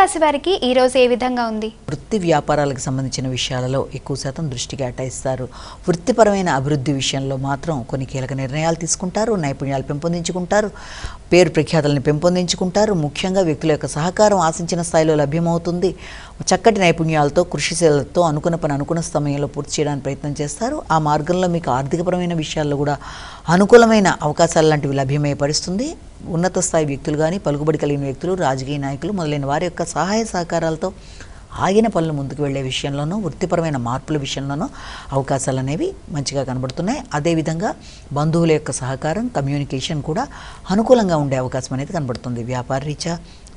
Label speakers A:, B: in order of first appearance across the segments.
A: రాశి వారికి ఈ రోజు ఏ విధంగా ఉంది?
B: వృత్తి వ్యాపారాలకు సంబంధించిన విషయాలలో ఎక్కువ శాతం దృష్టి కేటాయిస్తారు. వృత్తిపరమైన అభివృద్ధి విషయంలో మాత్రం కొన్ని కీలక నిర్ణయాలు తీసుకుంటారు, నైపుణ్యాలు పెంపొందించుకుంటారు, పేరు ప్రఖ్యాతలను పెంపొందించుకుంటారు. ముఖ్యంగా వ్యక్తుల యొక్క సహకారం ఆశించిన స్థాయిలో లభ్యమవుతుంది. చక్కటి నైపుణ్యాలతో, కృషిశీలతో అనుకున్న పని అనుకున్న సమయంలో పూర్తి చేయడానికి ప్రయత్నం చేస్తారు. ఆ మార్గంలో మీకు ఆర్థికపరమైన విషయాల్లో కూడా అనుకూలమైన అవకాశాలు లాంటివి లభ్యమయ్యే పరిస్థితుంది. ఉన్నత స్థాయి వ్యక్తులు కానీ, పలుకుబడి కలిగిన వ్యక్తులు, రాజకీయ నాయకులు మొదలైన వారి యొక్క సహాయ సహకారాలతో ఆగిన పనులు ముందుకు వెళ్లే విషయంలోనూ, వృత్తిపరమైన మార్పుల విషయంలోనూ అవకాశాలు అనేవి మంచిగా కనబడుతున్నాయి. అదేవిధంగా బంధువుల యొక్క సహకారం, కమ్యూనికేషన్ కూడా అనుకూలంగా ఉండే అవకాశం అనేది కనబడుతుంది. వ్యాపార రీత్యా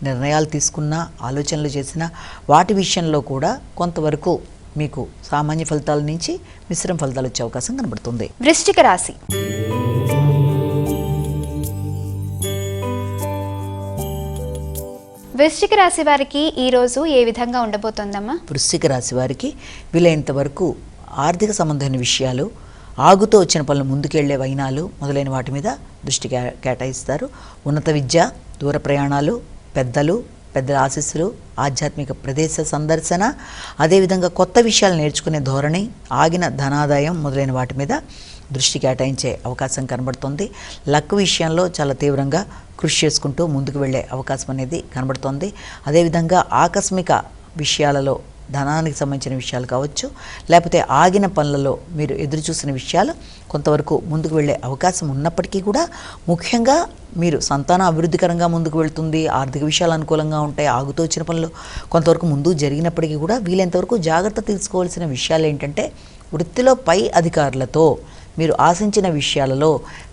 B: నిర్ణయాలు తీసుకున్నా, ఆలోచనలు చేసినా వాటి విషయంలో కూడా కొంతవరకు మీకు సామాన్య ఫలితాల నుంచి మిశ్రమ ఫలితాలు వచ్చే అవకాశం కనబడుతుంది.
A: వృశ్చిక రాశి. వృశ్చిక రాశి వారికి ఈ రోజు ఏ విధంగా ఉండబోతోందమ్మా?
B: వృశ్చిక రాశి వారికి వీలైనంత వరకు ఆర్థిక సంబంధమైన విషయాలు, ఆగుతూ వచ్చిన పనులు ముందుకెళ్లే వైనాలు మొదలైన వాటి మీద దృష్టి కేటాయిస్తారు. ఉన్నత విద్య, దూర ప్రయాణాలు, పెద్దల ఆశీస్సులు, ఆధ్యాత్మిక ప్రదేశ సందర్శన, అదేవిధంగా కొత్త విషయాలు నేర్చుకునే ధోరణి, ఆగిన ధనాదాయం మొదలైన వాటి మీద దృష్టి కేటాయించే అవకాశం కనబడుతుంది. లక్ విషయంలో చాలా తీవ్రంగా కృషి చేసుకుంటూ ముందుకు వెళ్ళే అవకాశం అనేది కనబడుతోంది. అదేవిధంగా ఆకస్మిక విషయాలలో ధనానికి సంబంధించిన విషయాలు కావచ్చు, లేకపోతే ఆగిన పనులలో మీరు ఎదురు చూసిన విషయాలు కొంతవరకు ముందుకు వెళ్ళే అవకాశం ఉన్నప్పటికీ కూడా ముఖ్యంగా మీరు సంతాన అభివృద్ధికరంగా ముందుకు వెళ్తుంది, ఆర్థిక విషయాలు అనుకూలంగా ఉంటాయి, ఆగుతూ వచ్చిన పనులు కొంతవరకు ముందుకు జరిగినప్పటికీ కూడా వీలైనంతవరకు జాగ్రత్త తీసుకోవాల్సిన విషయాలు ఏంటంటే, వృత్తిలో పై అధికారులతో మీరు ఆశించిన విషయాలలో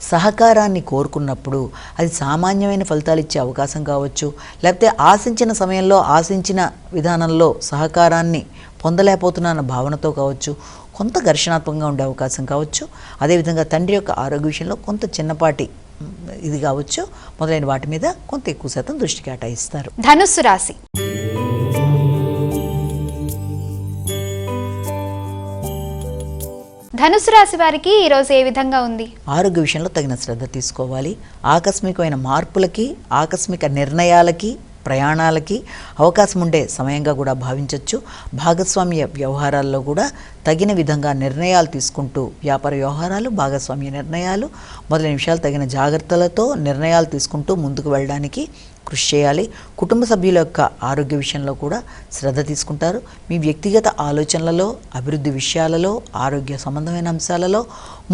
B: సహకారాన్ని కోరుకున్నప్పుడు అది సామాన్యమైన ఫలితాలు ఇచ్చే అవకాశం కావచ్చు, లేకపోతే ఆశించిన సమయంలో ఆశించిన విధానంలో సహకారాన్ని పొందలేకపోతున్న భావనతో కావచ్చు, కొంత ఘర్షణాత్మకంగా ఉండే అవకాశం కావచ్చు. అదేవిధంగా తండ్రి యొక్క ఆరోగ్య విషయంలో కొంత చిన్నపాటి ఇది కావచ్చు, మొదలైన వాటి మీద కొంత ఎక్కువ శాతం దృష్టి కేటాయిస్తారు.
A: ధనుస్సు రాశి. ధనుసు రాశి వారికి ఈ రోజు ఏ విధంగా ఉంది?
B: ఆరోగ్య విషయంలో తగిన శ్రద్ధ తీసుకోవాలి. ఆకస్మికమైన మార్పులకి, ఆకస్మిక నిర్ణయాలకి, ప్రయాణాలకి అవకాశం ఉండే సమయంగా కూడా భావించవచ్చు. భాగస్వామ్య వ్యవహారాల్లో కూడా తగిన విధంగా నిర్ణయాలు తీసుకుంటూ, వ్యాపార వ్యవహారాలు, భాగస్వామ్య నిర్ణయాలు మొదలైన విషయాలు తగిన జాగ్రత్తలతో నిర్ణయాలు తీసుకుంటూ ముందుకు వెళ్ళడానికి కృషి చేయాలి. కుటుంబ సభ్యుల యొక్క ఆరోగ్య విషయంలో కూడా శ్రద్ధ తీసుకుంటారు. మీ వ్యక్తిగత ఆలోచనలలో, అభివృద్ధి విషయాలలో, ఆరోగ్య సంబంధమైన అంశాలలో,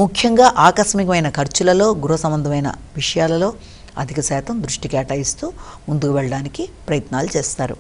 B: ముఖ్యంగా ఆకస్మికమైన ఖర్చులలో, గృహ సంబంధమైన విషయాలలో అధిక శాతం దృష్టి కేటాయిస్తూ ముందుకు వెళ్ళడానికి ప్రయత్నాలు చేస్తారు.